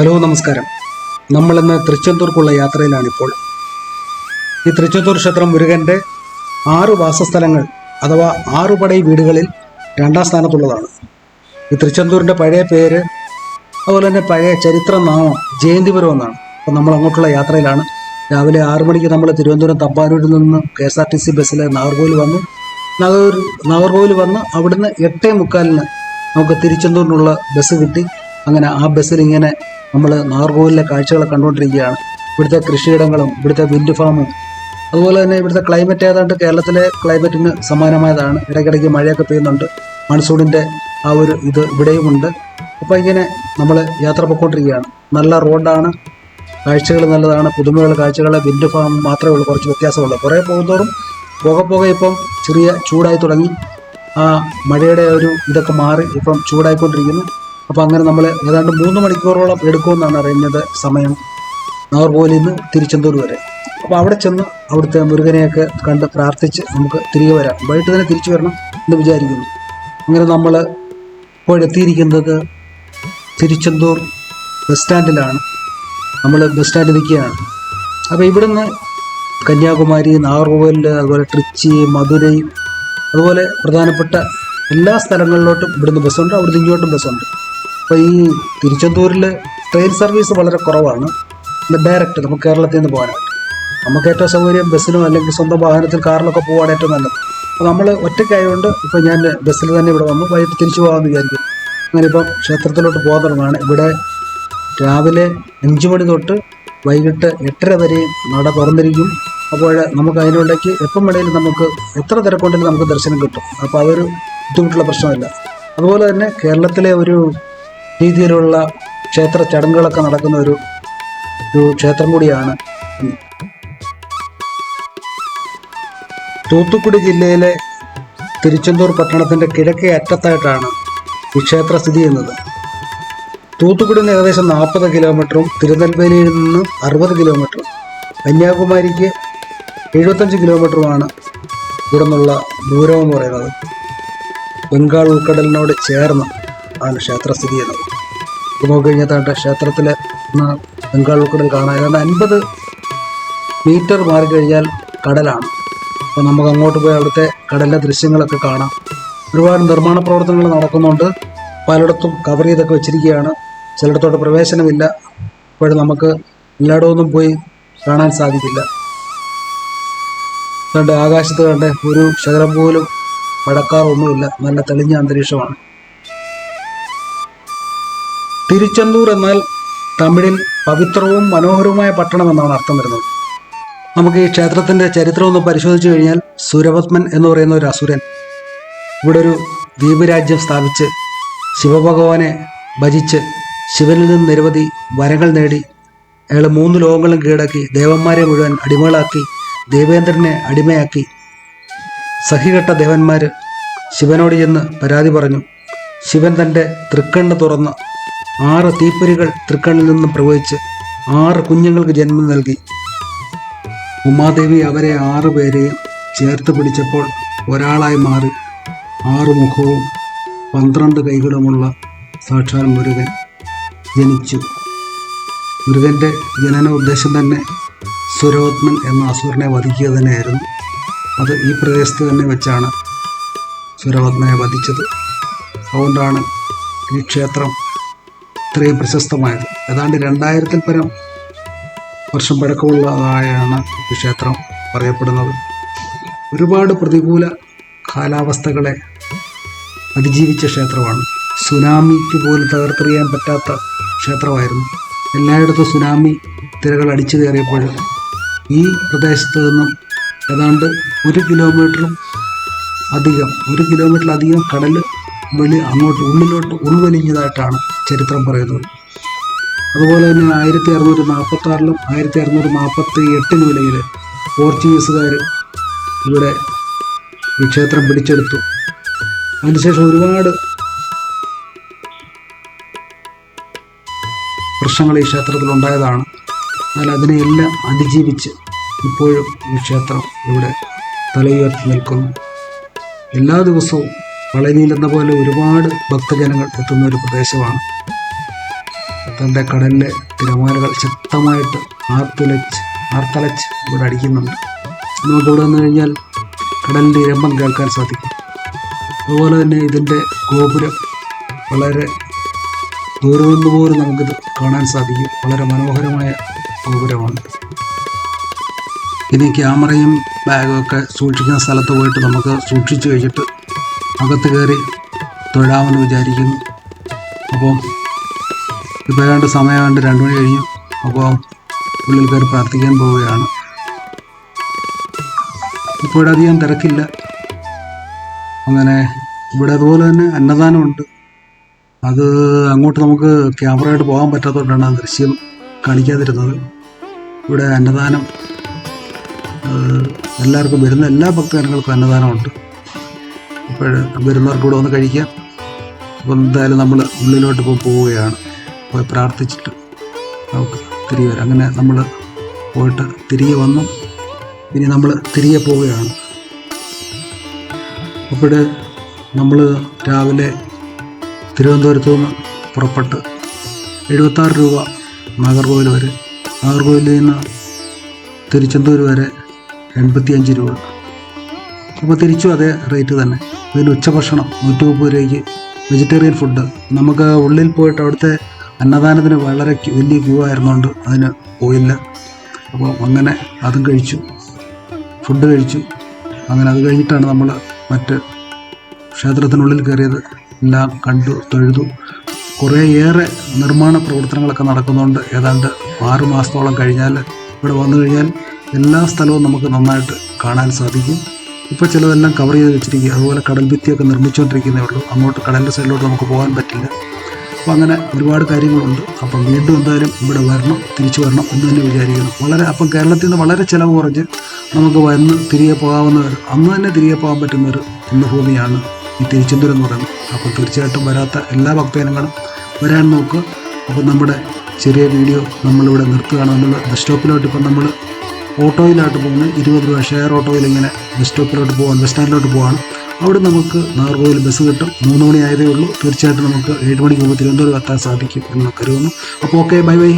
Hello നമസ്കാരം. നമ്മളിന്ന് തൃച്ചെന്തൂർക്കുള്ള യാത്രയിലാണിപ്പോൾ. ഈ തൃച്ചെന്തൂർ ക്ഷേത്രം മുരുകൻ്റെ 6 വാസസ്ഥലങ്ങൾ അഥവാ 6 പടൈ വീടുകളിൽ 2ാം സ്ഥാനത്തുള്ളതാണ്. ഈ തൃച്ചെന്തൂരിൻ്റെ പഴയ പേര് അതുപോലെ തന്നെ പഴയ ചരിത്ര നാമം ജയന്തിപുരം എന്നാണ്. അപ്പോൾ നമ്മൾ അങ്ങോട്ടുള്ള യാത്രയിലാണ്. രാവിലെ 6 മണിക്ക് നമ്മൾ തിരുവനന്തപുരം തമ്പാനൂരിൽ നിന്ന് KSRTC ബസ്സിൽ നാഗർകോവിൽ വന്ന് അവിടുന്ന് 8:45 നമുക്ക് തിരുച്ചെന്തൂരിനുള്ള ബസ് കിട്ടി. അങ്ങനെ ആ ബസ്സിൽ ഇങ്ങനെ നമ്മൾ നാഗർകോവിലിലെ കാഴ്ചകളെ കണ്ടുകൊണ്ടിരിക്കുകയാണ്. ഇവിടുത്തെ കൃഷിയിടങ്ങളും ഇവിടുത്തെ വിൻഡ് ഫാമും അതുപോലെ തന്നെ ഇവിടുത്തെ ക്ലൈമറ്റ് ഏതാണ്ട് കേരളത്തിലെ ക്ലൈമറ്റിന് സമാനമായതാണ്. ഇടയ്ക്കിടയ്ക്ക് മഴയൊക്കെ പെയ്യുന്നുണ്ട്. മൺസൂണിൻ്റെ ആ ഒരു ഇത് ഇവിടെയുമുണ്ട്. അപ്പോൾ ഇങ്ങനെ നമ്മൾ യാത്ര പോയിക്കൊണ്ടിരിക്കുകയാണ്. നല്ല റോഡാണ്, കാഴ്ചകൾ നല്ലതാണ്, പുതുമയുള്ള കാഴ്ചകൾ. വിൻഡ് ഫാം മാത്രമേ ഉള്ളൂ കുറച്ച് വ്യത്യാസമുള്ളൂ. കുറേ പോകുന്നതോറും പോകെ ഇപ്പം ചെറിയ ചൂടായി തുടങ്ങി. ആ മഴയുടെ ഒരു ഇതൊക്കെ മാറി ഇപ്പം ചൂടായിക്കൊണ്ടിരിക്കുന്നു. അപ്പോൾ അങ്ങനെ നമ്മൾ ഏതാണ്ട് 3 മണിക്കൂറോളം എടുക്കുമെന്നാണ് അറിയുന്നത് സമയം, നാഗർകോവിലിൽ നിന്ന് തിരുച്ചെന്തൂർ വരെ. അപ്പോൾ അവിടെ ചെന്ന് അവിടുത്തെ മുരുകനെയൊക്കെ കണ്ട് പ്രാർത്ഥിച്ച് നമുക്ക് തിരികെ വരാം. വൈകിട്ട് തന്നെ തിരിച്ചു വരണം എന്ന് വിചാരിക്കുന്നു. അങ്ങനെ നമ്മൾ ഇപ്പോഴെത്തിയിരിക്കുന്നത് തിരുച്ചെന്തൂർ ബസ് സ്റ്റാൻഡിലാണ്. നമ്മൾ ബസ് സ്റ്റാൻഡിൽ നിൽക്കുകയാണ്. അപ്പോൾ ഇവിടുന്ന് കന്യാകുമാരി, നാഗർകോവിൽ, അതുപോലെ ട്രിച്ചി, മധുരൈ, അതുപോലെ പ്രധാനപ്പെട്ട എല്ലാ സ്ഥലങ്ങളിലോട്ടും ഇവിടുന്ന് ബസ്സുണ്ട്. അവിടുന്ന് ഇങ്ങോട്ടും ബസ്സുണ്ട്. അപ്പോൾ ഈ തിരുച്ചെന്തൂരിൽ ട്രെയിൻ സർവീസ് വളരെ കുറവാണ്. ഡയറക്റ്റ് നമുക്ക് കേരളത്തിൽ നിന്ന് പോകാനായിട്ട് നമുക്ക് ഏറ്റവും സൗകര്യം ബസ്സിനോ അല്ലെങ്കിൽ സ്വന്തം വാഹനത്തിൽ കാറിലൊക്കെ പോകാൻ ഏറ്റവും നല്ലത്. അപ്പോൾ നമ്മൾ ഒറ്റയ്ക്കായതുകൊണ്ട് ഇപ്പോൾ ഞാൻ ബസ്സിൽ തന്നെ ഇവിടെ വന്നു. വൈകിട്ട് തിരിച്ചു പോകാമെന്ന് വിചാരിക്കും. അങ്ങനെ ഇപ്പം ക്ഷേത്രത്തിലോട്ട് പോകാൻ തുടങ്ങുകയാണ്. ഇവിടെ രാവിലെ 5 മണി തൊട്ട് വൈകിട്ട് 8:30 വരെ നട തുറന്നിരിക്കും. അപ്പോൾ നമുക്ക് അതിനുള്ളിലേക്ക് എപ്പം വേണേലും നമുക്ക് എത്ര തിരക്കുണ്ടെങ്കിലും നമുക്ക് ദർശനം കിട്ടും. അപ്പോൾ അതൊരു ബുദ്ധിമുട്ടുള്ള പ്രശ്നമില്ല. അതുപോലെ തന്നെ കേരളത്തിലെ ഒരു രീതിയിലുള്ള ക്ഷേത്ര ചടങ്ങുകളൊക്കെ നടക്കുന്ന ഒരു ക്ഷേത്രം കൂടിയാണ്. തൂത്തുക്കുടി ജില്ലയിലെ തിരുച്ചെന്തൂർ പട്ടണത്തിൻ്റെ കിഴക്കേ അറ്റത്തായിട്ടാണ് ഈ ക്ഷേത്രം സ്ഥിതി ചെയ്യുന്നത്. തൂത്തുക്കുടിയിൽ നിന്ന് ഏകദേശം 40 കിലോമീറ്ററും തിരുനെൽവേലിയിൽ നിന്ന് 60 കിലോമീറ്ററും കന്യാകുമാരിക്ക് 75 കിലോമീറ്ററുമാണ് ഇവിടെ നിന്നുള്ള ദൂരമെന്ന് പറയുന്നത്. ബംഗാൾ ഉൾക്കടലിനോട് ചേർന്ന് ആണ് ക്ഷേത്രം സ്ഥിതി ചെയ്യുന്നത്. ഇപ്പോൾ നോക്കിക്കഴിഞ്ഞാൽ ക്ഷേത്രത്തിൽ ബംഗാൾ ഉൾക്കടൽ കാണാൻ ഏതാണ്ട് 50 മീറ്റർ മാറിക്കഴിഞ്ഞാൽ കടലാണ്. അപ്പോൾ നമുക്ക് അങ്ങോട്ട് പോയി അവിടുത്തെ കടലിലെ ദൃശ്യങ്ങളൊക്കെ കാണാം. ഒരുപാട് നിർമ്മാണ പ്രവർത്തനങ്ങൾ നടക്കുന്നുണ്ട്. പലയിടത്തും കവർ ചെയ്തൊക്കെ വെച്ചിരിക്കുകയാണ്. ചിലയിടത്തോട്ട് പ്രവേശനമില്ല. ഇപ്പോഴും നമുക്ക് എല്ലായിടമൊന്നും പോയി കാണാൻ സാധിക്കില്ല. കണ്ട് ആകാശത്ത് കണ്ട് ഒരു ശകലം പോലും മഴക്കാറൊന്നുമില്ല. നല്ല തെളിഞ്ഞ അന്തരീക്ഷമാണ്. തിരുച്ചെന്തൂർ എന്നാൽ തമിഴിൽ പവിത്രവും മനോഹരവുമായ പട്ടണം എന്നാണ് അർത്ഥം വരുന്നത്. നമുക്ക് ഈ ക്ഷേത്രത്തിൻ്റെ ചരിത്രം ഒന്ന് പരിശോധിച്ചു കഴിഞ്ഞാൽ സുരപത്മൻ എന്ന് പറയുന്ന ഒരു അസുരൻ ഇവിടെ ഒരു ദ്വീപ് രാജ്യം സ്ഥാപിച്ച് ശിവഭഗവാനെ ഭജിച്ച് ശിവനിൽ നിന്ന് നിരവധി വരങ്ങൾ നേടി അയാൾ 3 ലോകങ്ങളും കീഴടക്കി ദേവന്മാരെ മുഴുവൻ അടിമകളാക്കി ദേവേന്ദ്രനെ അടിമയാക്കി. സഹികെട്ട ദേവന്മാർ ശിവനോട് ചെന്ന് പരാതി പറഞ്ഞു. ശിവൻ തൻ്റെ തൃക്കണ്ണ് തുറന്ന് 6 തീപ്പൊരികൾ തൃക്കണ്ണിൽ നിന്നും പ്രവഹിച്ച് 6 കുഞ്ഞുങ്ങൾക്ക് ജന്മം നൽകി. ഉമാദേവി അവരെ 6 പേരെയും ചേർത്ത് പിടിച്ചപ്പോൾ ഒരാളായി മാറി 6 മുഖവും 12 കൈകളുമുള്ള സാക്ഷാൽ മുരുകൻ ജനിച്ചു. മുരുകൻ്റെ ജനന ഉദ്ദേശം തന്നെ സുരപത്മൻ എന്ന അസുരനെ വധിക്കുക തന്നെയായിരുന്നു. അത് ഈ പ്രദേശത്ത് തന്നെ വെച്ചാണ് സുരപത്മനെ വധിച്ചത്. അതുകൊണ്ടാണ് ഈ ക്ഷേത്രം ഇത്രയും പ്രശസ്തമായത്. ഏതാണ്ട് 2000-ൽ പരം വർഷം പഴക്കമുള്ളതായാണ് ഈ ക്ഷേത്രം പറയപ്പെടുന്നത്. ഒരുപാട് പ്രതികൂല കാലാവസ്ഥകളെ അതിജീവിച്ച ക്ഷേത്രമാണ്. സുനാമിക്ക് പോലും തകർത്തെറിയാൻ പറ്റാത്ത ക്ഷേത്രമായിരുന്നു. എല്ലായിടത്തും സുനാമി തിരകൾ അടിച്ചു കയറിയപ്പോൾ ഈ പ്രദേശത്ത് നിന്നും ഏതാണ്ട് 1 കിലോമീറ്ററിലധികം കടൽ അങ്ങോട്ട് ഉള്ളിലോട്ട് ഉൾവലിഞ്ഞതായിട്ടാണ് ചരിത്രം പറയുന്നത്. അതുപോലെ തന്നെ 1646-ലും 1648-നും ഇടയിൽ പോർച്ചുഗീസുകാർ ഇവിടെ ഈ ക്ഷേത്രം പിടിച്ചെടുത്തു. അതിനുശേഷം ഒരുപാട് പ്രശ്നങ്ങൾ ഈ ക്ഷേത്രത്തിലുണ്ടായതാണ്. എന്നാൽ അതിനെയെല്ലാം അതിജീവിച്ച് ഇപ്പോഴും ഈ ക്ഷേത്രം ഇവിടെ തലയുയർത്തി നിൽക്കുന്നു. എല്ലാ ദിവസവും പളനിയിൽ എന്ന പോലെ ഒരുപാട് ഭക്തജനങ്ങൾ എത്തുന്ന ഒരു പ്രദേശമാണ്. തൻ്റെ കടലിലെ തിരമാലകൾ ശക്തമായിട്ട് ആർത്തലച്ച് ഇവിടെ അടിക്കുന്നുണ്ട്. നമുക്കിവിടെ വന്നു കഴിഞ്ഞാൽ കടലിൻ്റെ ഇരമ്പം കേൾക്കാൻ സാധിക്കും. അതുപോലെ തന്നെ ഇതിൻ്റെ ഗോപുരം വളരെ ദൂരെ നിന്ന് പോലും നമുക്കിത് കാണാൻ സാധിക്കും. വളരെ മനോഹരമായ ഗോപുരമാണ്. ഇനി ക്യാമറയും ബാഗും ഒക്കെ സൂക്ഷിക്കുന്ന സ്ഥലത്ത് പോയിട്ട് നമുക്ക് സൂക്ഷിച്ച് കഴിച്ചിട്ട് അകത്ത് കയറി തൊഴാമെന്ന് വിചാരിക്കുന്നു. അപ്പോൾ ഇപ്പോൾ ഏതാണ്ട് സമയമാണ്ട് 2 മണി കഴിഞ്ഞു. അപ്പോൾ ഉള്ളിൽ കയറി പ്രാർത്ഥിക്കാൻ പോവുകയാണ്. ഇപ്പോൾ ഇവിടെ അധികം തിരക്കില്ല. അങ്ങനെ ഇവിടെ അതുപോലെ തന്നെ അന്നദാനമുണ്ട്. അത് അങ്ങോട്ട് നമുക്ക് ക്യാമറയായിട്ട് പോകാൻ പറ്റാത്തതുകൊണ്ടാണ് ആ ദൃശ്യം കാണിക്കാതിരുന്നത്. ഇവിടെ അന്നദാനം എല്ലാവർക്കും വരുന്ന എല്ലാ ഭക്തജനങ്ങൾക്കും അന്നദാനമുണ്ട്. അപ്പോൾ വരുന്നവർക്ക് ഇവിടെ വന്ന് കഴിക്കാം. അപ്പോൾ എന്തായാലും നമ്മൾ ഉള്ളിലോട്ട് ഇപ്പോൾ പോവുകയാണ്. പോയി പ്രാർത്ഥിച്ചിട്ട് നമുക്ക് തിരികെ വരാം. അങ്ങനെ നമ്മൾ പോയിട്ട് തിരികെ വന്നു. ഇനി നമ്മൾ തിരികെ പോവുകയാണ്. അപ്പോൾ നമ്മൾ രാവിലെ തിരുവനന്തപുരത്തു നിന്ന് പുറപ്പെട്ട് 76 രൂപ നാഗർകോവിൽ വരെ, നാഗർകോവിലിൽ നിന്ന് തിരുച്ചെന്തൂർ വരെ 85 രൂപ. അപ്പോൾ തിരിച്ചും അതേ റേറ്റ് തന്നെ. ഇതിൽ ഉച്ചഭക്ഷണം 130 രൂപയ്ക്ക് വെജിറ്റേറിയൻ ഫുഡ്. നമുക്ക് ഉള്ളിൽ പോയിട്ട് അവിടുത്തെ അന്നദാനത്തിന് വളരെ വലിയ ക്യൂ ആയിരുന്നുകൊണ്ട് അതിന് പോയില്ല. അപ്പോൾ അങ്ങനെ അതും കഴിച്ചു, ഫുഡ് കഴിച്ചു. അങ്ങനെ അത് കഴിഞ്ഞിട്ടാണ് നമ്മൾ മറ്റ് ക്ഷേത്രത്തിനുള്ളിൽ കയറിയത്. എല്ലാം കണ്ടു, തൊഴുതു. കുറേയേറെ നിർമ്മാണ പ്രവർത്തനങ്ങളൊക്കെ നടക്കുന്നുണ്ട്. ഏതാണ്ട് 6 മാസത്തോളം കഴിഞ്ഞാൽ ഇവിടെ വന്നു കഴിഞ്ഞാൽ എല്ലാ സ്ഥലവും നമുക്ക് നന്നായിട്ട് കാണാൻ സാധിക്കും. ഇപ്പോൾ ചിലതെല്ലാം കവർ ചെയ്ത് വെച്ചിരിക്കുക. അതുപോലെ കടൽ ഭിത്തിയൊക്കെ നിർമ്മിച്ചുകൊണ്ടിരിക്കുന്നേ ഉള്ളൂ. അങ്ങോട്ട് കടലിൻ്റെ സൈഡിലോട്ട് നമുക്ക് പോകാൻ പറ്റില്ല. അപ്പോൾ അങ്ങനെ ഒരുപാട് കാര്യങ്ങളുണ്ട്. അപ്പം വീണ്ടും എന്തായാലും ഇവിടെ വരണം, തിരിച്ചു വരണം എന്ന് തന്നെ വിചാരിക്കുന്നു. അപ്പം കേരളത്തിൽ നിന്ന് വളരെ ചിലവ് കുറഞ്ഞ് നമുക്ക് വന്ന് തിരികെ പോകാവുന്ന അന്ന് തന്നെ തിരികെ പോകാൻ പറ്റുന്നൊരു പുണ്യഭൂമിയാണ് ഈ തിരുച്ചെന്തൂർ എന്ന് പറയുന്നത്. അപ്പോൾ തീർച്ചയായിട്ടും വരാത്ത എല്ലാ ഭക്തജനങ്ങളും വരാൻ നോക്കുക. അപ്പോൾ നമ്മുടെ ചെറിയ വീഡിയോ നമ്മളിവിടെ നിർത്തുകയാണ്. നമ്മൾ ബസ് സ്റ്റോപ്പിലോട്ട് ഇപ്പം നമ്മൾ ഓട്ടോയിലായിട്ട് പോകുന്നത് 20 രൂപ ഷെയർ ഓട്ടോയിൽ ഇങ്ങനെ ബസ് സ്റ്റോപ്പിലോട്ട് പോകാൻ, ബസ് സ്റ്റാൻഡിലോട്ട് പോകാണ്. അവിടെ നമുക്ക് നാഗർകോവിൽ ബസ് കിട്ടും. 3 മണി ആയതേ ഉള്ളൂ. തീർച്ചയായിട്ടും നമുക്ക് 7 മണിക്ക് മുമ്പ് തിരുവനന്തപുരം എത്താൻ സാധിക്കും എന്ന് കരുതുന്നു. അപ്പോൾ ഓക്കെ, ബൈ ബൈ.